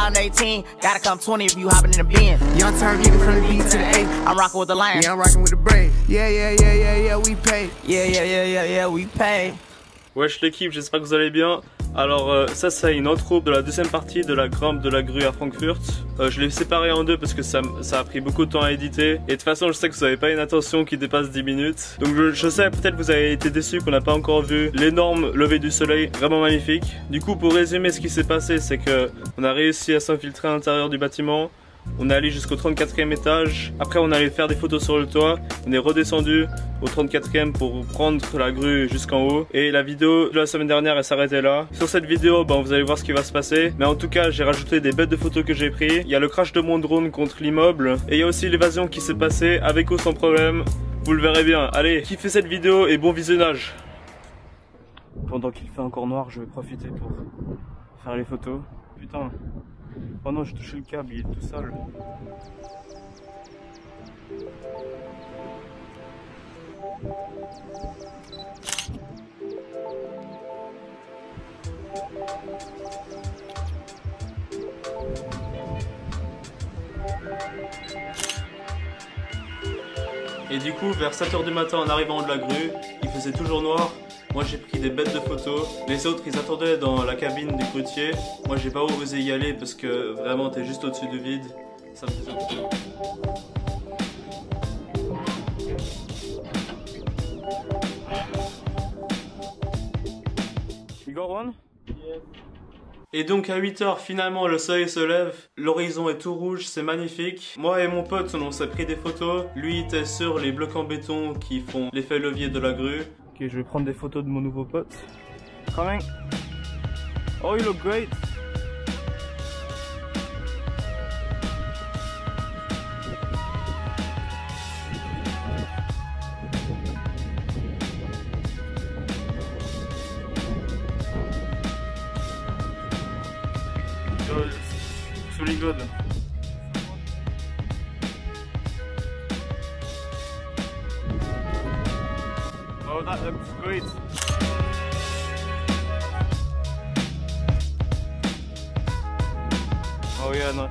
2018, gotta come 20 if you hopping in the bin. Young turn nigga from the B to the A. I'm rocking with the lion. Yeah, I'm rocking with the brain. Yeah, we pay. Yeah, we pay. Wesh l'équipe, j'espère que vous allez bien. Alors ça c'est une intro de la deuxième partie de la grimpe de la grue à Francfort. Je l'ai séparé en deux parce que ça a pris beaucoup de temps à éditer. Et de toute façon je sais que vous n'avez pas une attention qui dépasse 10 minutes. Donc je sais peut-être que vous avez été déçus qu'on n'a pas encore vu l'énorme lever du soleil, vraiment magnifique. Du coup pour résumer ce qui s'est passé, c'est que on a réussi à s'infiltrer à l'intérieur du bâtiment. On est allé jusqu'au 34e étage, après on allait faire des photos sur le toit, on est redescendu au 34e pour prendre la grue jusqu'en haut. Et la vidéo de la semaine dernière elle s'arrêtait là. Sur cette vidéo vous allez voir ce qui va se passer. Mais en tout cas j'ai rajouté des bêtes de photos que j'ai pris. Il y a le crash de mon drone contre l'immeuble. Et il y a aussi l'évasion qui s'est passée avec ou sans problème. Vous le verrez bien. Allez, kiffez cette vidéo et bon visionnage. Pendant qu'il fait encore noir je vais profiter pour faire les photos. Putain. Oh non, j'ai touché le câble, il est tout sale. Et du coup, vers 7 h du matin en arrivant de la grue, il faisait toujours noir. Moi j'ai pris des bêtes de photos, les autres ils attendaient dans la cabine du grutier. Moi j'ai pas osé y aller parce que vraiment t'es juste au-dessus du vide. Ça me faisait peur. You got one? Yes. Et donc à 8 h finalement le soleil se lève, l'horizon est tout rouge, c'est magnifique. Moi et mon pote on s'est pris des photos, lui était sur les blocs en béton qui font l'effet levier de la grue. Ok, je vais prendre des photos de mon nouveau pote. Coming. Oh, you look great. It's really good. Oh, that looks great. Oh yeah, nice.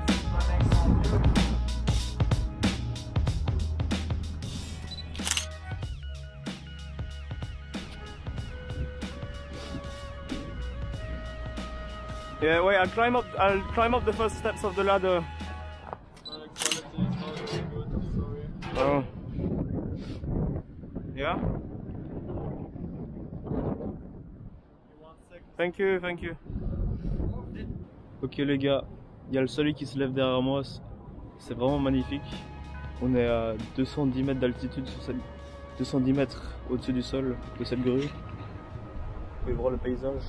Yeah, wait, I'll climb up the first steps of the ladder. Oh. Yeah? Thank you. Ok les gars, il y a le soleil qui se lève derrière moi, c'est vraiment magnifique. On est à 210 mètres d'altitude, 210 mètres au-dessus du sol de cette grue. Vous pouvez voir le paysage.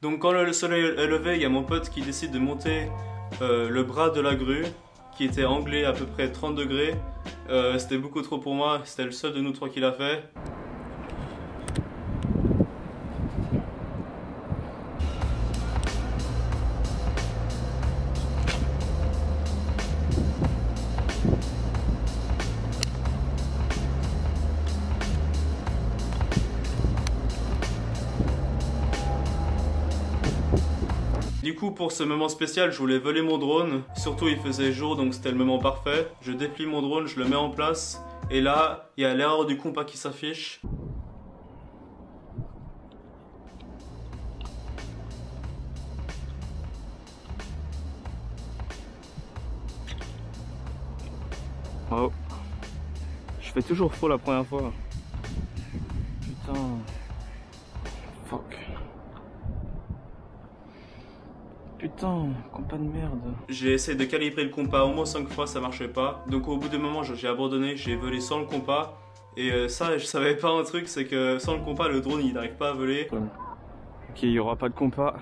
Donc quand le soleil est levé, il y a mon pote qui décide de monter le bras de la grue qui était anglais à peu près 30 degrés. C'était beaucoup trop pour moi, c'était le seul de nous trois qui l'a fait. Du coup pour ce moment spécial je voulais voler mon drone, surtout il faisait jour donc c'était le moment parfait. Je déplie mon drone, je le mets en place et là il y a l'erreur du compas qui s'affiche. Oh, je fais toujours faux la première fois. Putain. Fuck. Putain, compas de merde. J'ai essayé de calibrer le compas au moins 5 fois, ça marchait pas. Donc au bout d'un moment, j'ai abandonné, j'ai volé sans le compas. Et ça, je savais pas un truc, c'est que sans le compas, le drone il n'arrive pas à voler. Ok, il y aura pas de compas.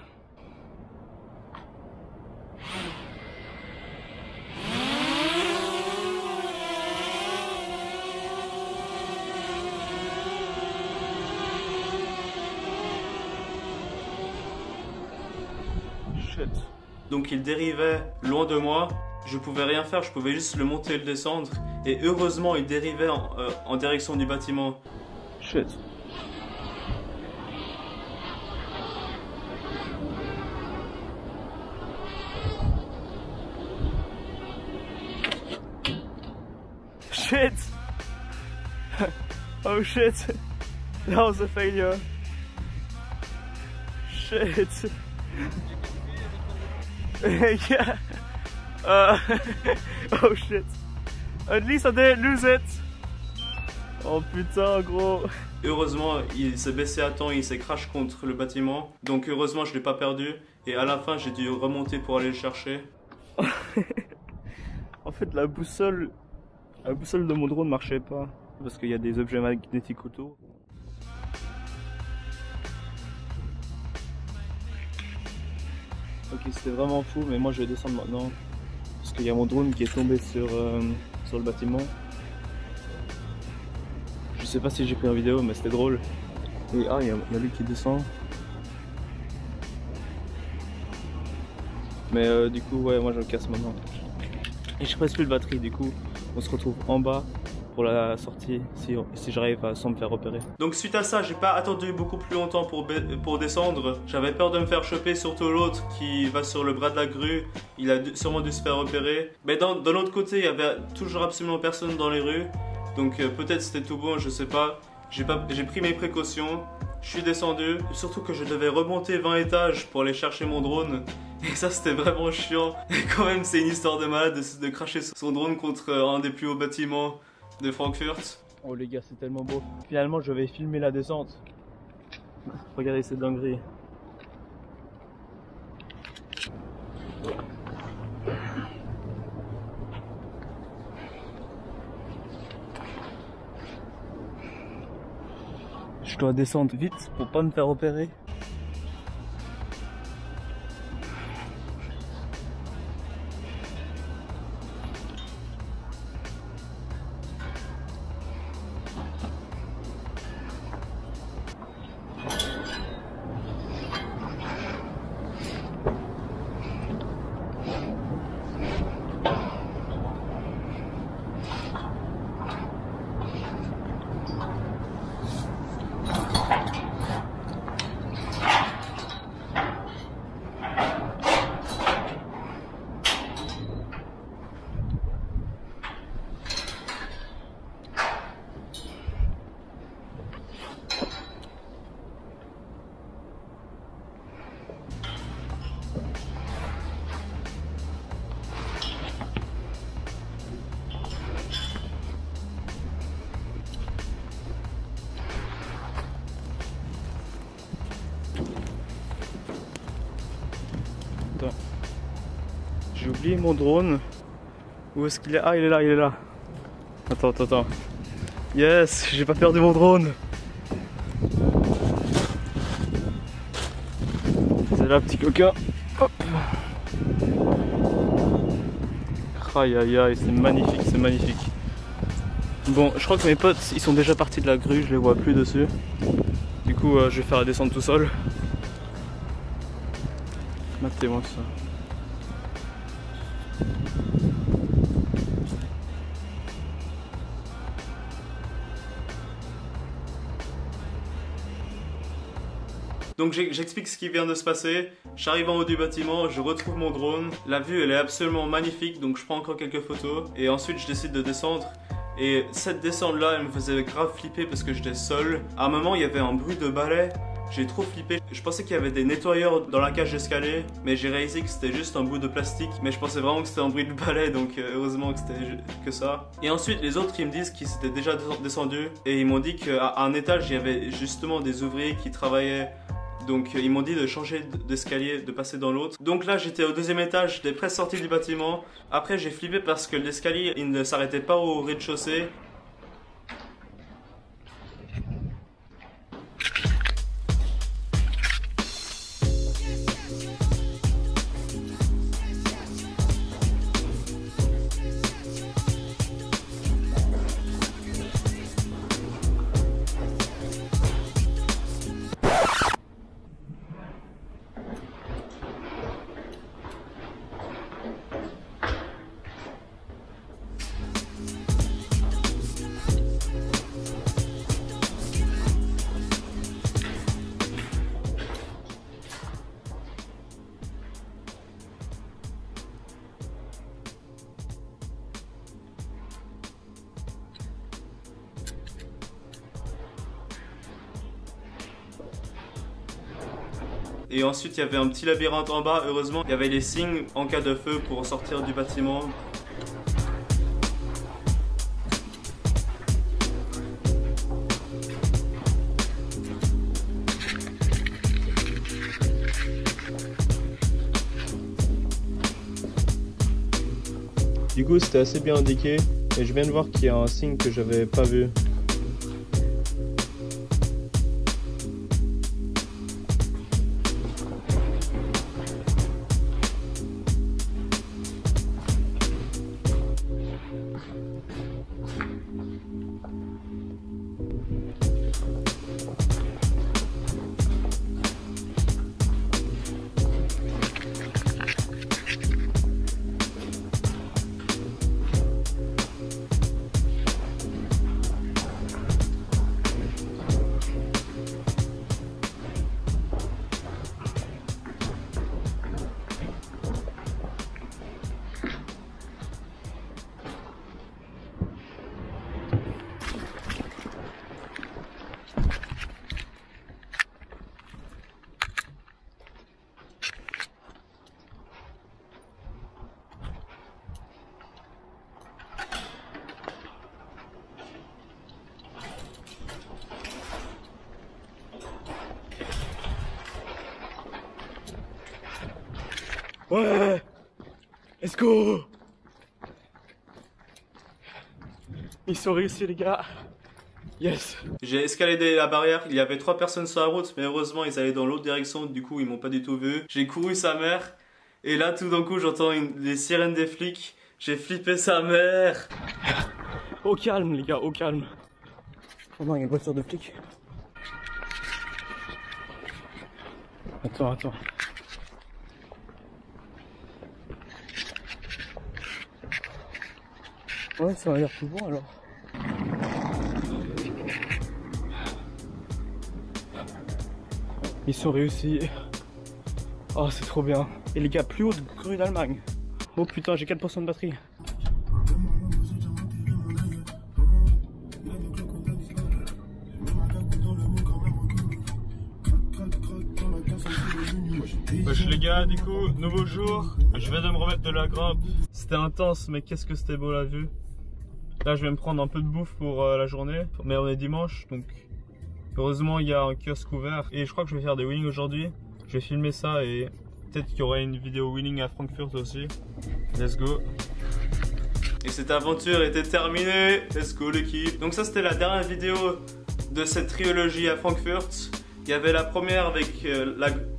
Shit. donc il dérivait loin de moi. Je pouvais rien faire, je pouvais juste le monter et le descendre. Et heureusement, il dérivait en direction du bâtiment. Shit. Shit! Oh shit! That was a failure. Shit! Yeah. Oh shit! At least I didn't lose it! Oh putain, gros! Heureusement, il s'est baissé à temps et il s'est crash contre le bâtiment. Donc heureusement, je l'ai pas perdu. Et à la fin, j'ai dû remonter pour aller le chercher. En fait, la boussole de mon drone marchait pas. Parce qu'il y a des objets magnétiques autour. Ok, c'était vraiment fou, mais moi je vais descendre maintenant. Parce qu'il y a mon drone qui est tombé sur le bâtiment. Je sais pas si j'ai pris en vidéo, mais c'était drôle. Et ah, il y a lui qui descend. Mais du coup, ouais, moi je le casse maintenant. Et je presse plus de batterie, du coup, on se retrouve en bas pour la sortie si j'arrive à sans me faire repérer. Donc suite à ça, j'ai pas attendu beaucoup plus longtemps pour descendre. J'avais peur de me faire choper, surtout l'autre qui va sur le bras de la grue. Il a sûrement dû se faire repérer. Mais de l'autre côté, il y avait toujours absolument personne dans les rues. Donc peut-être c'était tout bon, je sais pas. J'ai pris mes précautions. Je suis descendu, surtout que je devais remonter 20 étages pour aller chercher mon drone. Et ça c'était vraiment chiant. Et quand même c'est une histoire de malade de cracher son drone contre un des plus hauts bâtiments de Francfort. Oh les gars, c'est tellement beau. Finalement je vais filmer la descente. Regardez cette dinguerie. Je dois descendre vite pour pas me faire repérer. J'ai oublié mon drone. Où est-ce qu'il est? Ah, il est là, il est là. Attends. Yes, j'ai pas perdu mon drone. C'est là, petit coquin. Hop. Aïe aïe aïe, c'est magnifique, c'est magnifique. Bon, je crois que mes potes, ils sont déjà partis de la grue, je les vois plus dessus. Du coup, je vais faire la descente tout seul. Matez-moi ça. Donc j'explique ce qui vient de se passer. J'arrive en haut du bâtiment, je retrouve mon drone. La vue elle est absolument magnifique, donc je prends encore quelques photos. Et ensuite je décide de descendre. Et cette descente là, elle me faisait grave flipper parce que j'étais seul. À un moment il y avait un bruit de balai. J'ai trop flippé. Je pensais qu'il y avait des nettoyeurs dans la cage d'escalier, mais j'ai réalisé que c'était juste un bout de plastique. Mais je pensais vraiment que c'était un bruit de balai, donc heureusement que c'était que ça. Et ensuite, les autres, ils me disent qu'ils s'étaient déjà descendus et ils m'ont dit qu'à un étage, il y avait justement des ouvriers qui travaillaient. Donc ils m'ont dit de changer d'escalier, de passer dans l'autre. Donc là, j'étais au deuxième étage, j'étais presque sorti du bâtiment. Après, j'ai flippé parce que l'escalier, il ne s'arrêtait pas au rez-de-chaussée. Et ensuite il y avait un petit labyrinthe en bas. Heureusement il y avait les signes en cas de feu pour sortir du bâtiment. Du coup c'était assez bien indiqué et je viens de voir qu'il y a un signe que j'avais pas vu. Ouais, let's go. Ils sont réussis les gars. Yes. J'ai escaladé la barrière, il y avait 3 personnes sur la route, mais heureusement ils allaient dans l'autre direction, du coup ils m'ont pas du tout vu. J'ai couru sa mère, et là tout d'un coup j'entends les sirènes des flics, j'ai flippé sa mère. Au calme les gars, au calme. Oh non, il y a une voiture de flic. Attends. Ouais, ça a l'air tout bon alors. Ils sont réussis. Oh, c'est trop bien. Et les gars, plus haute grue d'Allemagne. Oh putain, j'ai 4% de batterie. Wesh les gars, du coup, nouveau jour. Je viens de me remettre de la grimpe. C'était intense, mais qu'est-ce que c'était beau la vue. Là, je vais me prendre un peu de bouffe pour la journée. Mais on est dimanche, donc heureusement, il y a un kiosque ouvert. Et je crois que je vais faire des wheelings aujourd'hui. Je vais filmer ça et peut-être qu'il y aura une vidéo wheeling à Frankfurt aussi. Let's go. Et cette aventure était terminée. Let's go l'équipe. Donc ça, c'était la dernière vidéo de cette trilogie à Frankfurt. Il y avait la première avec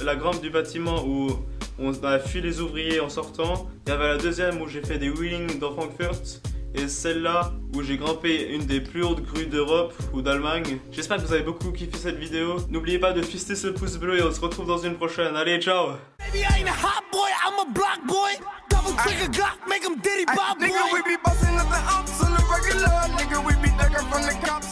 la grimpe du bâtiment où on a fui les ouvriers en sortant. Il y avait la deuxième où j'ai fait des wheelings dans Frankfurt. Et celle-là où j'ai grimpé une des plus hautes grues d'Europe ou d'Allemagne. J'espère que vous avez beaucoup kiffé cette vidéo. N'oubliez pas de fister ce pouce bleu et on se retrouve dans une prochaine. Allez, ciao! Nigga, we be bustin' up the ops on the regular. Nigga, we be ducking from the cops.